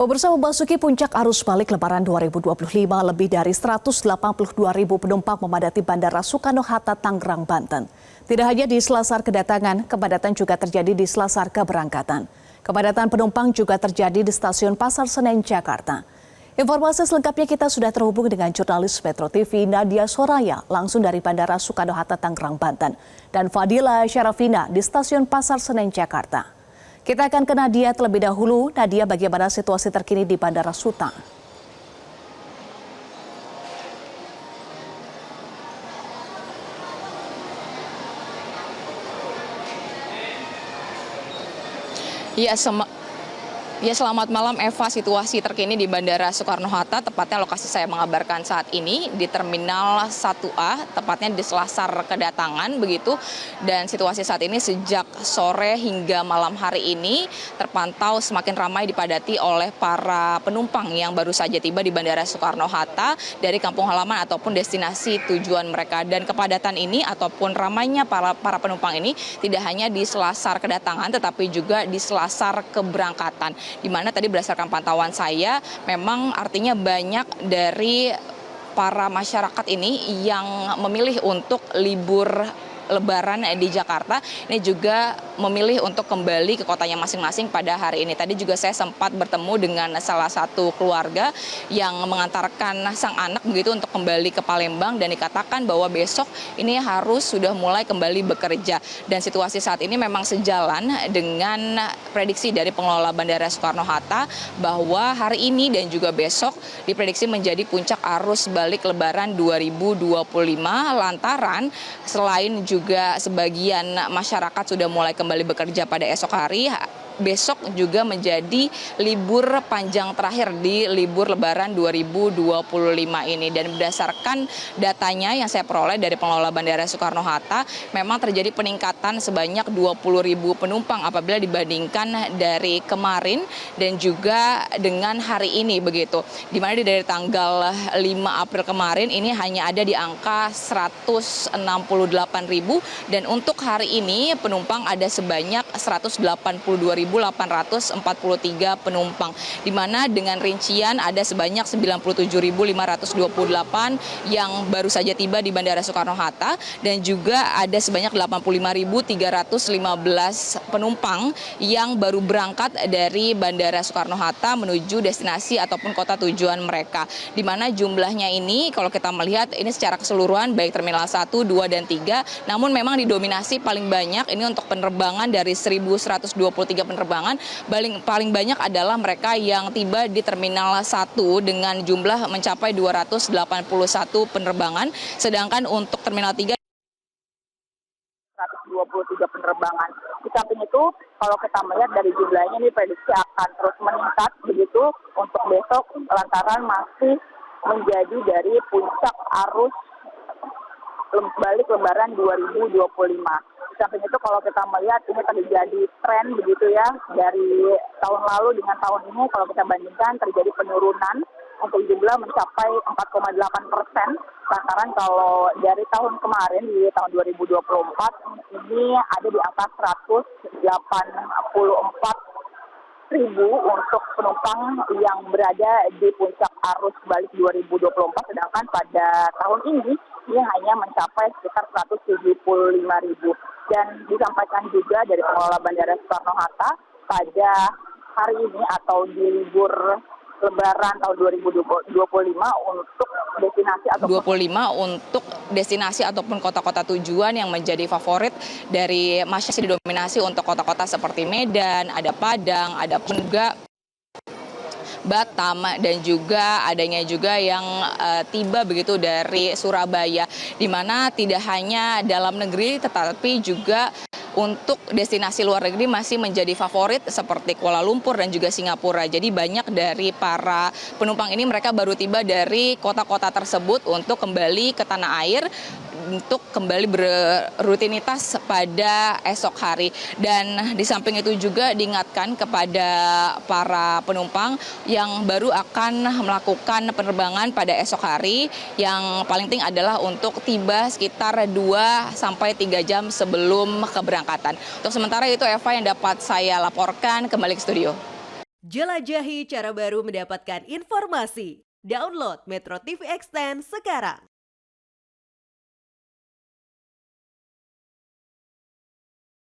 Pemirsa, memasuki puncak arus balik Lebaran 2025, lebih dari 182.000 penumpang memadati Bandara Soekarno-Hatta, Tangerang, Banten. Tidak hanya di Selasar kedatangan, kepadatan juga terjadi di Selasar keberangkatan. Kepadatan penumpang juga terjadi di Stasiun Pasar Senen, Jakarta. Informasi selengkapnya kita sudah terhubung dengan jurnalis Metro TV Nadia Soraya langsung dari Bandara Soekarno-Hatta, Tangerang, Banten, dan Fadila Syarafina di Stasiun Pasar Senen, Jakarta. Kita akan ke Nadia terlebih dahulu. Nadia, bagaimana situasi terkini di Bandara Suta? Ya, selamat malam Eva. Situasi terkini di Bandara Soekarno-Hatta, tepatnya lokasi saya mengabarkan saat ini di Terminal 1A, tepatnya di Selasar kedatangan begitu. Dan situasi saat ini sejak sore hingga malam hari ini terpantau semakin ramai dipadati oleh para penumpang yang baru saja tiba di Bandara Soekarno-Hatta dari kampung halaman ataupun destinasi tujuan mereka. Dan kepadatan ini ataupun ramainya para penumpang ini tidak hanya di Selasar kedatangan tetapi juga di Selasar keberangkatan. Di mana tadi berdasarkan pantauan saya memang artinya banyak dari para masyarakat ini yang memilih untuk libur Lebaran di Jakarta ini juga memilih untuk kembali ke kotanya masing-masing pada hari ini. Tadi juga saya sempat bertemu dengan salah satu keluarga yang mengantarkan sang anak begitu untuk kembali ke Palembang dan dikatakan bahwa besok ini harus sudah mulai kembali bekerja. Dan situasi saat ini memang sejalan dengan prediksi dari pengelola Bandara Soekarno-Hatta bahwa hari ini dan juga besok diprediksi menjadi puncak arus balik Lebaran 2025 lantaran selain juga sebagian masyarakat sudah mulai kembali bekerja pada esok hari, besok juga menjadi libur panjang terakhir di libur Lebaran 2025 ini. Dan berdasarkan datanya yang saya peroleh dari pengelola Bandara Soekarno-Hatta, memang terjadi peningkatan sebanyak 20.000 penumpang apabila dibandingkan dari kemarin dan juga dengan hari ini begitu. Di mana dari tanggal 5 April kemarin ini hanya ada di angka 168.000 dan untuk hari ini penumpang ada sebanyak 182.843 penumpang, di mana dengan rincian ada sebanyak 97.528 yang baru saja tiba di Bandara Soekarno-Hatta dan juga ada sebanyak 85.315 penumpang yang baru berangkat dari Bandara Soekarno-Hatta menuju destinasi ataupun kota tujuan mereka, di mana jumlahnya ini kalau kita melihat ini secara keseluruhan baik Terminal 1, 2, dan 3, namun memang didominasi paling banyak ini untuk penerbangan dari 1.123 penerbangan, paling banyak adalah mereka yang tiba di Terminal 1 dengan jumlah mencapai 281 penerbangan, sedangkan untuk Terminal 3 123 penerbangan. Di samping itu, kalau kita melihat dari jumlahnya ini prediksi akan terus meningkat begitu untuk besok lantaran masih menjadi dari puncak arus balik Lebaran 2025. Di samping itu kalau kita melihat ini terjadi tren begitu ya dari tahun lalu dengan tahun ini, kalau kita bandingkan terjadi penurunan untuk jumlah mencapai 4,8%. Lantaran kalau dari tahun kemarin di tahun 2024 ini ada di angka 184.000 untuk penumpang yang berada di puncak arus balik 2024, sedangkan pada tahun ini hanya mencapai sekitar 175.000. Dan disampaikan juga dari pengelola Bandara Soekarno-Hatta pada hari ini atau di libur Lebaran tahun 2025 untuk destinasi ataupun kota-kota tujuan yang menjadi favorit dari masyarakat, didominasi untuk kota-kota seperti Medan, ada Padang, ada juga Batam, dan juga adanya juga yang tiba begitu dari Surabaya, di mana tidak hanya dalam negeri tetapi juga untuk destinasi luar negeri masih menjadi favorit seperti Kuala Lumpur dan juga Singapura. Jadi banyak dari para penumpang ini mereka baru tiba dari kota-kota tersebut untuk kembali ke tanah air untuk kembali berrutinitas pada esok hari. Dan di samping itu juga diingatkan kepada para penumpang yang baru akan melakukan penerbangan pada esok hari, yang paling penting adalah untuk tiba sekitar 2-3 jam sebelum keberangkatan. Untuk sementara itu Eva yang dapat saya laporkan, kembali ke studio. Jelajahi cara baru mendapatkan informasi. Download Metro TV Extend sekarang.